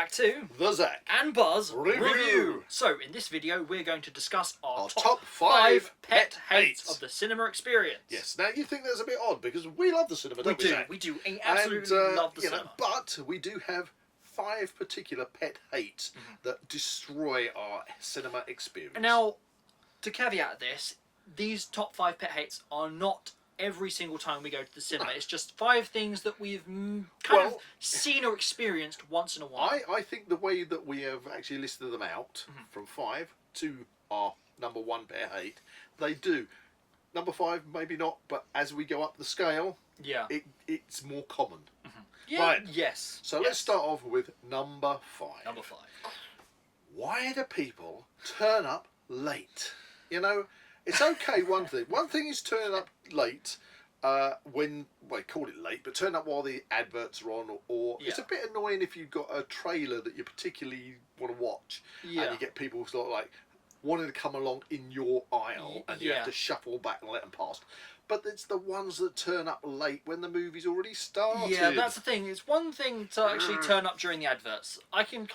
back to the Zak and Buzz Review. So in this video we're going to discuss our top 5 pet hates hates of the cinema experience. Yes, now you think that's a bit odd because we love the cinema, don't we, Zak? We do. We absolutely love the cinema. But we do have 5 particular pet hates that destroy our cinema experience. Now, to caveat this, these top 5 pet hates are not every single time we go to the cinema. It's just 5 things that we've kind of seen or experienced once in a while. I think the way that we have actually listed them out from 5 to our number 1 pet hate, they do. Number 5 maybe not, but as we go up the scale, it's more common. Yeah. Right. Yes. So let's start off with number 5. Number 5. Why do people turn up late? You know, it's okay, one thing. One thing is turning up late when, well, call it late, but turn up while the adverts are on, or it's a bit annoying if you've got a trailer that you particularly want to watch, and you get people sort of like wanting to come along in your aisle, and you have to shuffle back and let them pass. But it's the ones that turn up late when the movie's already started. Yeah, that's the thing. It's one thing to actually turn up during the adverts. I can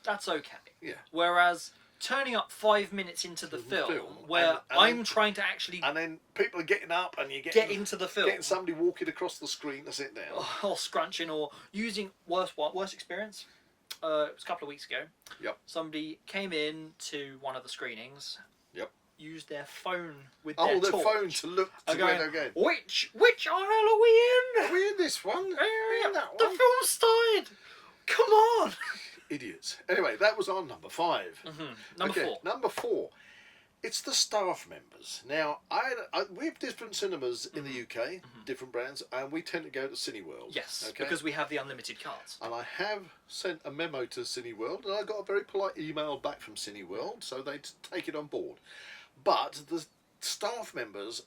that's okay. Yeah. Whereas turning up 5 minutes into the film where I'm trying to actually... And then people are getting up and you get into the film. Getting somebody walking across the screen to sit down. Or scrunching, or using... Worst experience. It was a couple of weeks ago. Yep. Somebody came in to one of the screenings. Yep. Used their phone with their torch. Phone to look to where they're going. Which aisle are we in? Are we in this one? Are we in that the one? film started. Come on. Idiots. Anyway, that was our number 5. Number 4. Number 4. It's the staff members. Now, we have different cinemas in the UK, different brands, and we tend to go to Cineworld. Yes, because we have the unlimited cards. And I have sent a memo to Cineworld, and I got a very polite email back from Cineworld, so they take it on board. But the staff members,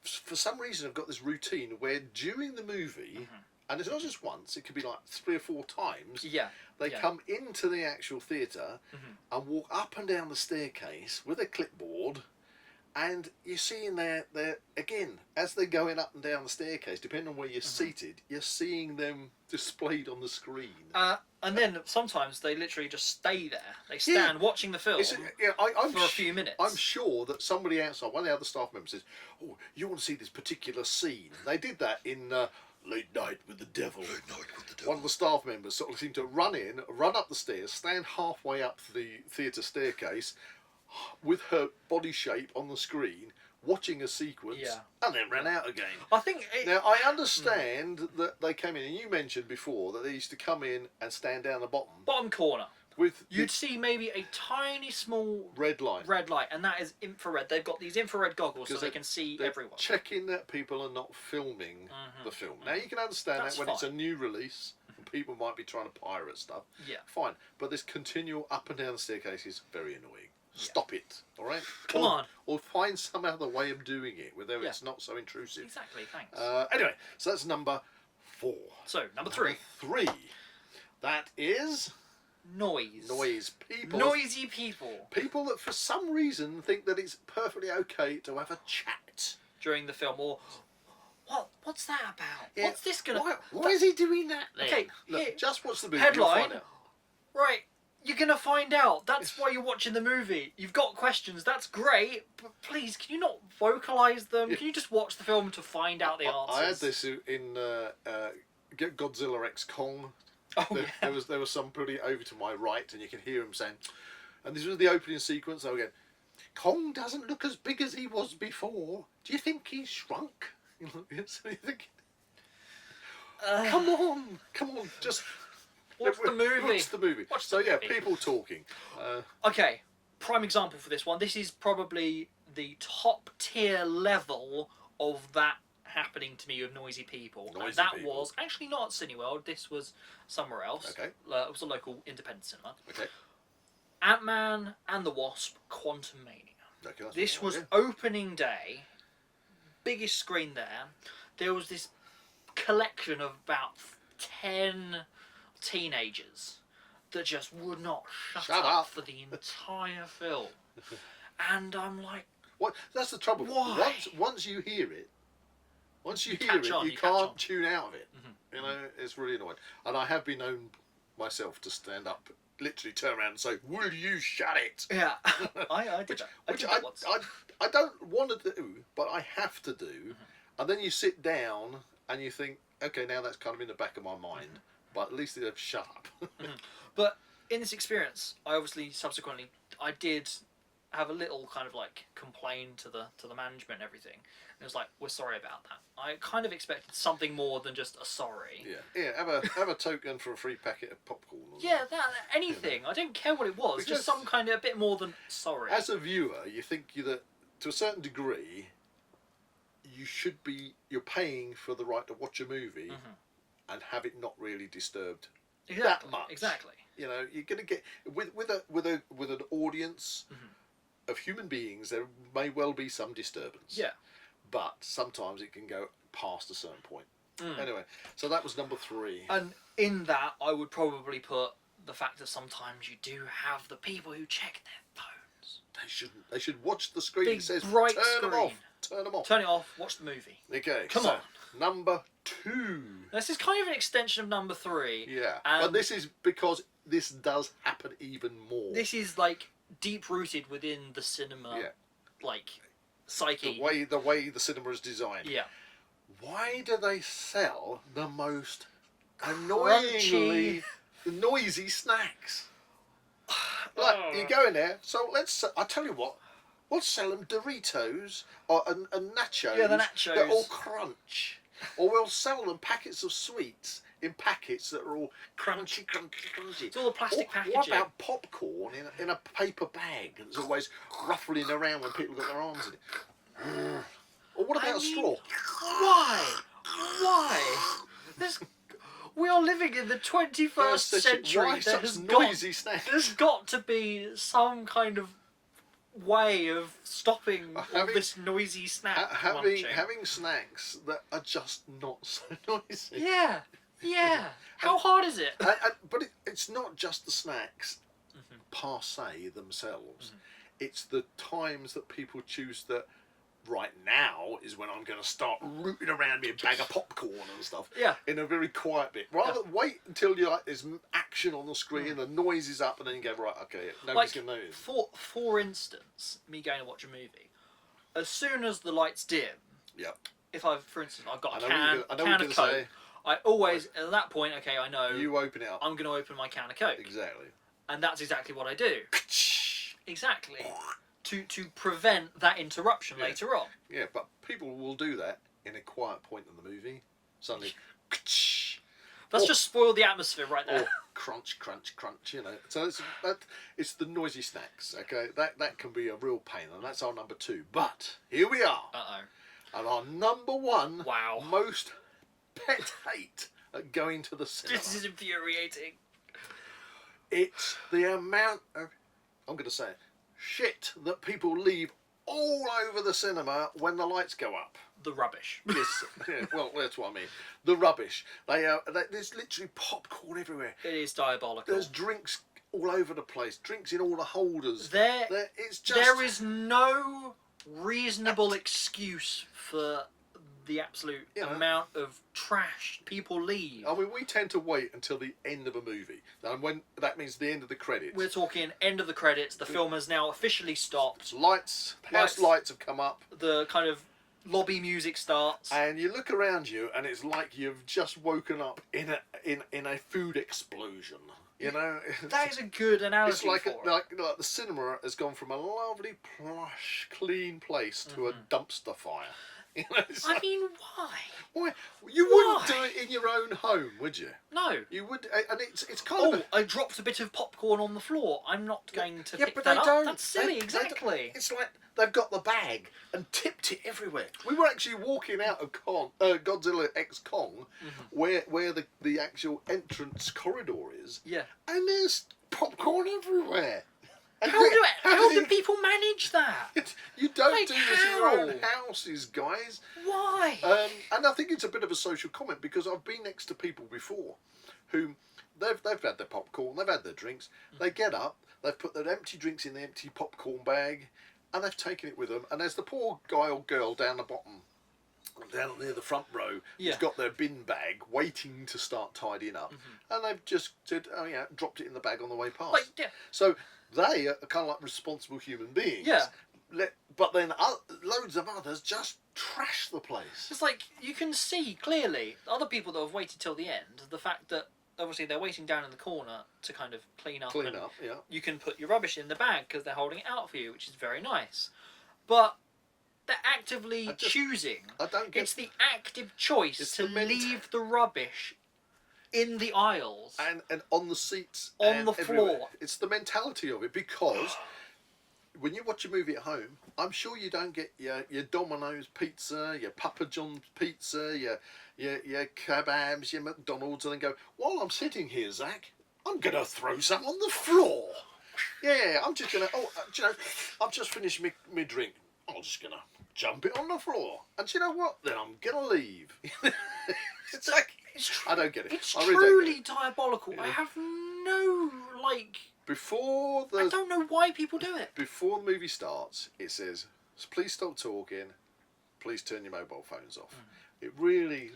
for some reason, have got this routine where during the movie, and it's not just once, it could be like 3 or 4 times, they come into the actual theatre and walk up and down the staircase with a clipboard, and you're seeing there again, as they're going up and down the staircase, depending on where you're seated, you're seeing them displayed on the screen. And then sometimes they literally just stay there. They stand watching the film for a few minutes. I'm sure that somebody outside, one of the other staff members says, "Oh, you want to see this particular scene?" They did that in Late Night with the Devil. One of the staff members sort of seemed to run up the stairs, stand halfway up the theatre staircase with her body shape on the screen, watching a sequence, and then ran out again. I think now I understand that they came in, and you mentioned before that they used to come in and stand down the bottom corner. You'd see maybe a tiny small red light, and that is infrared. They've got these infrared goggles so they can see everyone. Checking that people are not filming the film. Now you can understand that when it's a new release, and people might be trying to pirate stuff. Yeah, fine. But this continual up and down the staircase is very annoying. Stop it, all right? Come on. Or find some other way of doing it, whether it's not so intrusive. Exactly, thanks. Anyway, so that's number 4. So, number 3. 3. That is... Noise. Noisy people. People that for some reason think that it's perfectly okay to have a chat during the film, or... What's that about? Yeah. What's this gonna... Why is he doing that then? Okay, look, just watch the movie. Headline. Right. You're going to find out. That's why you're watching the movie. You've got questions. That's great. But please, can you not vocalise them? Can you just watch the film to find out the answers? I had this in Godzilla X Kong. There was somebody over to my right, and you can hear him saying, and this was the opening sequence, they were going, "Kong doesn't look as big as he was before. Do you think he's shrunk?" So you think, come on, just... Watch the movie. So yeah, people talking. Okay, prime example for this one. This is probably the top tier level of that happening to me with noisy people. That was actually not at Cineworld. This was somewhere else. Okay. It was a local independent cinema. Okay. Ant-Man and the Wasp: Quantumania. Okay, this was opening day. Biggest screen there. There was this collection of about 10 teenagers that just would not shut up for the entire film. And I'm like, what? That's the trouble. Why? Once you hear it, you can't tune out of it. You know, it's really annoying. And I have been known myself to stand up, literally turn around and say, "Will you shut it?" Yeah, I did that. I Which did that once. I don't want to do, but I have to do. And then you sit down and you think, okay, now that's kind of in the back of my mind, but at least they've shut up. But in this experience, I obviously subsequently I did have a little kind of like complain to the management and everything. And it was like, we're sorry about that. I kind of expected something more than just a sorry. Yeah. Have a token for a free packet of popcorn. Yeah, anything. I don't care what it was. Because just some kind of a bit more than sorry. As a viewer, you think that to a certain degree, you're paying for the right to watch a movie and have it not really disturbed that much. Exactly. You know, you're going to get with an audience of human beings. There may well be some disturbance. Yeah. But sometimes it can go past a certain point. Anyway, so that was number 3. And in that, I would probably put the fact that sometimes you do have the people who check their phones. They should watch the screen. Big, It says bright turn them screen. off. Turn them off. Turn it off. Watch the movie. Okay. Come on. Number 2. This is kind of an extension of number 3. Yeah. But this is because this does happen even more. This is like deep rooted within the cinema, like psyche. The way the cinema is designed. Yeah. Why do they sell the most Crunchy. annoyingly noisy snacks? Like you go in there. So I tell you what. We'll sell them Doritos and nachos. Yeah, the nachos. That all crunch. Or we'll sell them packets of sweets in packets that are all crunchy. It's all the plastic packaging. What about popcorn in a paper bag that's always ruffling around when people got their arms in it? Or what about a straw? Why? We are living in the 21st century. Why such noisy snacks? There's got to be some kind of way of stopping all this noisy snack munching. Having snacks that are just not so noisy. Yeah. How hard is it? But it's not just the snacks per se themselves. It's the times that people choose that. Right now is when I'm going to start rooting around me a bag of popcorn and stuff. Yeah. In a very quiet bit. Rather than wait until there's action on the screen, the noise is up, and then you go, right, okay, nobody's going to notice. For instance, me going to watch a movie, as soon as the lights dim, if I've got a can of Coke, I always, at that point, okay, I know. You open it up. I'm going to open my can of Coke. Exactly. And that's exactly what I do. Exactly. To prevent that interruption later on. Yeah, but people will do that in a quiet point in the movie. Suddenly, that's just spoiled the atmosphere right there. Or crunch, crunch, crunch. You know, so it's the noisy snacks. Okay, that can be a real pain, and that's our number 2. But here we are, and our number 1 most pet hate at going to the cinema. This is infuriating. It's the amount of, I'm going to say it, shit that people leave all over the cinema when the lights go up. The rubbish. Yes, well, that's what I mean. The rubbish. There's literally popcorn everywhere. It is diabolical. There's drinks all over the place. Drinks in all the holders. There is no reasonable excuse for the absolute amount of trash people leave. I mean, we tend to wait until the end of a movie, and when that means the end of the credits. We're talking end of the credits. The film has now officially stopped. Lights have come up. The kind of lobby music starts, and you look around you, and it's like you've just woken up in a food explosion. You know, that is a good analogy. It's like the cinema has gone from a lovely, plush, clean place to a dumpster fire. You know, I mean, why? Why? You wouldn't do it in your own home, would you? No. You would, and it's kind of. I dropped a bit of popcorn on the floor. I'm not going to pick but that they up. don't. That's silly, exactly. It's like they've got the bag and tipped it everywhere. We were actually walking out of Godzilla X Kong, where the actual entrance corridor is. Yeah. And there's popcorn everywhere. And how do people manage that? You don't do this in your own houses, guys. Why? And I think it's a bit of a social comment, because I've been next to people before who they've had their popcorn, they've had their drinks, they get up, they've put their empty drinks in the empty popcorn bag, and they've taken it with them, and there's the poor guy or girl down the bottom down near the front row Yeah. who's got their bin bag waiting to start tidying up, and they've just said, oh yeah, dropped it in the bag on the way past. Like, yeah. So they are kind of like responsible human beings. Yeah. But then loads of others just trash the place. It's like, you can see clearly, other people that have waited till the end, the fact that obviously they're waiting down in the corner to kind of clean up. Yeah. You can put your rubbish in the bag because they're holding it out for you, which is very nice. But they're actively choosing. I don't get. It's the active choice to leave the rubbish in the aisles. And on the seats. On the everywhere. floor. It's the mentality of it, because when you watch a movie at home, I'm sure you don't get your Domino's pizza, your Papa John's pizza, your kebabs, your McDonald's, and then go, while I'm sitting here, Zach, I'm going to throw some on the floor. Yeah, I'm just going to, I've just finished my drink. I'm just going to jump it on the floor. And you know what? Then I'm going to leave. It's like, I don't get it. It's I really truly diabolical. I have no, I don't know why people do it. Before the movie starts, it says, please stop talking, please turn your mobile phones off. It really,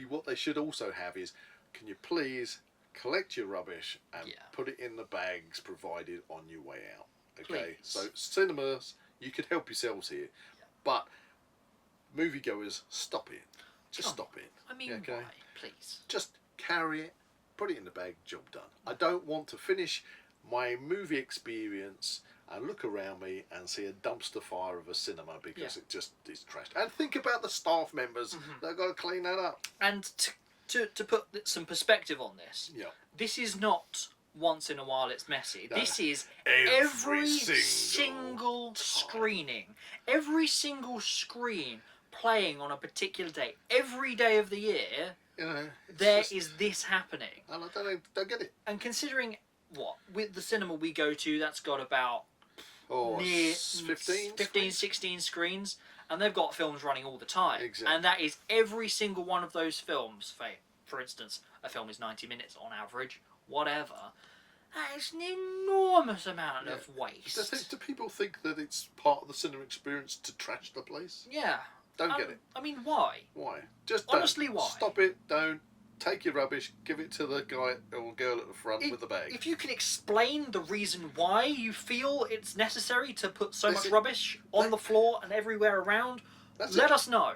what they should also have is, can you please collect your rubbish and put it in the bags provided on your way out. Okay, Please. so cinemas, you could help yourselves here, but moviegoers, stop it. Just stop it. I mean, okay? why? Please. Just carry it, put it in the bag, job done. I don't want to finish my movie experience and look around me and see a dumpster fire of a cinema because it just is trashed. And think about the staff members that have got to clean that up. And to put some perspective on this, this is not once in a while it's messy. No. This is every single screening, every single screen playing on a particular day, every day of the year. You know, there is this happening. And I don't get it. And considering with the cinema we go to, that's got about 15, 16 screens, and they've got films running all the time. Exactly. And that is every single one of those films. For instance, a film is 90 minutes on average, whatever. That is an enormous amount of waste. Do people think that it's part of the cinema experience to trash the place? Yeah. Don't get it. I mean, why? Why? Just honestly, why? Stop it. Don't. Take your rubbish, give it to the guy or girl at the front with the bag. If you can explain the reason why you feel it's necessary to put so much rubbish on the floor and everywhere around, let us know.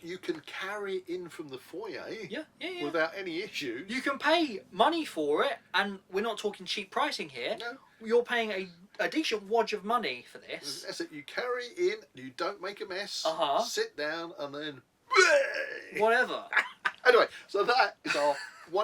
You can carry it in from the foyer without any issues. You can pay money for it, and we're not talking cheap pricing here. No. You're paying a decent wodge of money for this. That's it. You carry it in, you don't make a mess, sit down, and then... Whatever. Anyway, so that is our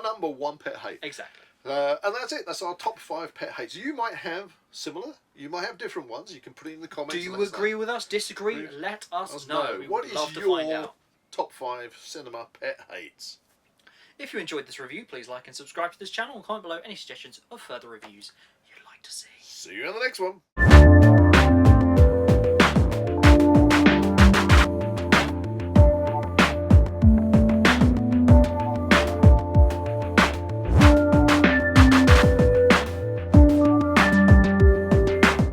number one pet hate. Exactly. And that's it. That's our top 5 pet hates. You might have similar. You might have different ones. You can put it in the comments. Do you agree with us? Disagree? Let us know. What is your top 5 cinema pet hates? If you enjoyed this review, please like and subscribe to this channel and comment below any suggestions of further reviews you'd like to see. See you in the next one.